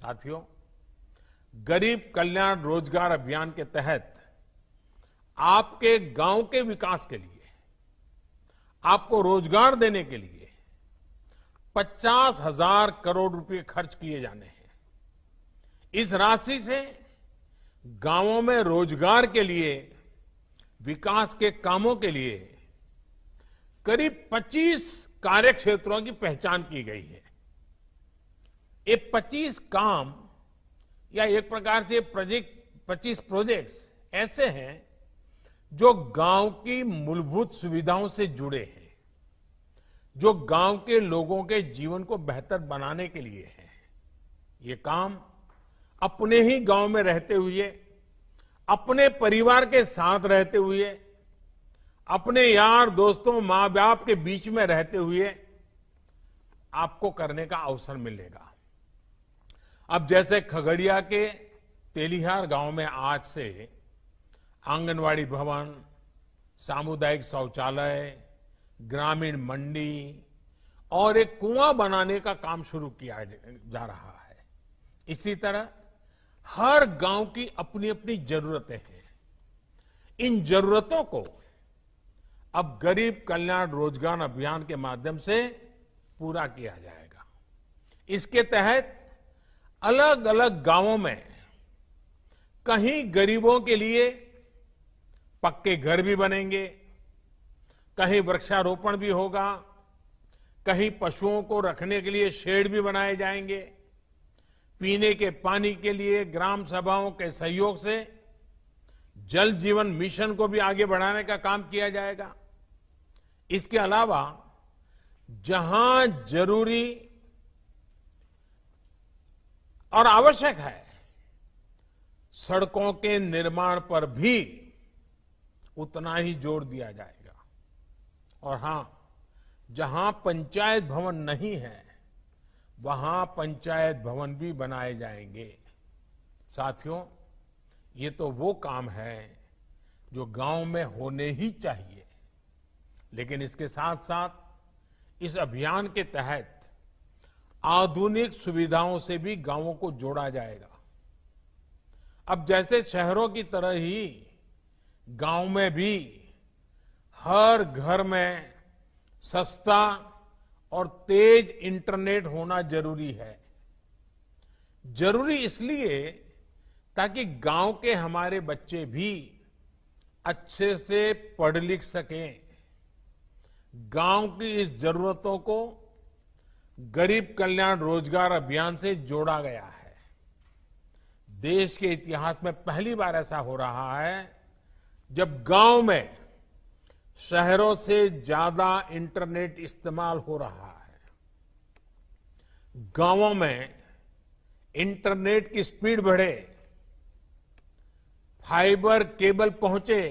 साथियों, गरीब कल्याण रोजगार अभियान के तहत आपके गांव के विकास के लिए, आपको रोजगार देने के लिए 50,000 करोड़ रुपए खर्च किए जाने हैं। इस राशि से गांवों में रोजगार के लिए, विकास के कामों के लिए करीब 25 कार्य क्षेत्रों की पहचान की गई है। ये 25 काम या एक प्रकार से 25 प्रोजेक्ट्स ऐसे हैं जो गांव की मूलभूत सुविधाओं से जुड़े हैं, जो गांव के लोगों के जीवन को बेहतर बनाने के लिए है। ये काम अपने ही गांव में रहते हुए, अपने परिवार के साथ रहते हुए, अपने यार दोस्तों मां बाप के बीच में रहते हुए आपको करने का अवसर मिलेगा। अब जैसे खगड़िया के तेलिहार गांव में आज से आंगनवाड़ी भवन, सामुदायिक शौचालय, ग्रामीण मंडी और एक कुआं बनाने का काम शुरू किया जा रहा है। इसी तरह हर गांव की अपनी अपनी जरूरतें हैं। इन जरूरतों को अब गरीब कल्याण रोजगार अभियान के माध्यम से पूरा किया जाएगा। इसके तहत अलग अलग गांवों में कहीं गरीबों के लिए पक्के घर भी बनेंगे, कहीं वृक्षारोपण भी होगा, कहीं पशुओं को रखने के लिए शेड भी बनाए जाएंगे, पीने के पानी के लिए ग्राम सभाओं के सहयोग से जल जीवन मिशन को भी आगे बढ़ाने का काम किया जाएगा। इसके अलावा जहां जरूरी और आवश्यक है, सड़कों के निर्माण पर भी उतना ही जोर दिया जाएगा। और हां, जहां पंचायत भवन नहीं है, वहां पंचायत भवन भी बनाए जाएंगे। साथियों, ये तो वो काम है जो गांव में होने ही चाहिए, लेकिन इसके साथ साथ इस अभियान के तहत आधुनिक सुविधाओं से भी गांवों को जोड़ा जाएगा। अब जैसे शहरों की तरह ही गांव में भी हर घर में सस्ता और तेज इंटरनेट होना जरूरी है। जरूरी इसलिए ताकि गांव के हमारे बच्चे भी अच्छे से पढ़ लिख सकें। गांव की इस जरूरतों को गरीब कल्याण रोजगार अभियान से जोड़ा गया है। देश के इतिहास में पहली बार ऐसा हो रहा है जब गांव में शहरों से ज्यादा इंटरनेट इस्तेमाल हो रहा है। गांवों में इंटरनेट की स्पीड बढ़े, फाइबर केबल पहुंचे,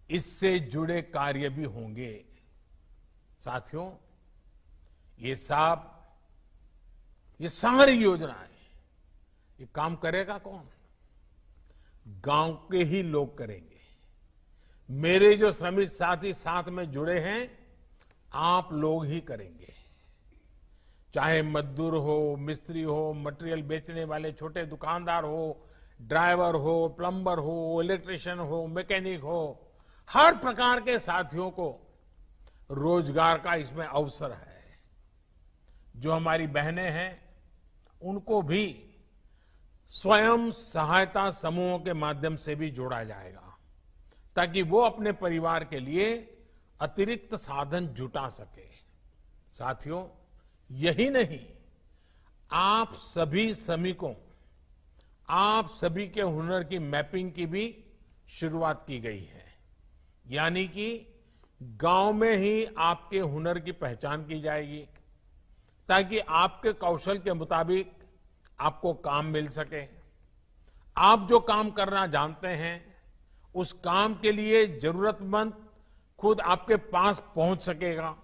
इससे जुड़े कार्य भी होंगे। साथियों, ये सारी योजनाएं, ये काम करेगा कौन? गांव के ही लोग करेंगे। मेरे जो श्रमिक साथी साथ में जुड़े हैं, आप लोग ही करेंगे। चाहे मजदूर हो, मिस्त्री हो, मटेरियल बेचने वाले छोटे दुकानदार हो, ड्राइवर हो, प्लम्बर हो, इलेक्ट्रिशियन हो, मैकेनिक हो, हर प्रकार के साथियों को रोजगार का इसमें अवसर है। जो हमारी बहनें हैं, उनको भी स्वयं सहायता समूहों के माध्यम से भी जोड़ा जाएगा, ताकि वो अपने परिवार के लिए अतिरिक्त साधन जुटा सके। साथियों, यही नहीं, आप सभी श्रमिकों, आप सभी के हुनर की मैपिंग की भी शुरुआत की गई है। यानी कि गांव में ही आपके हुनर की पहचान की जाएगी, ताकि आपके कौशल के मुताबिक आपको काम मिल सके। आप जो काम करना जानते हैं, उस काम के लिए जरूरतमंद खुद आपके पास पहुंच सकेगा।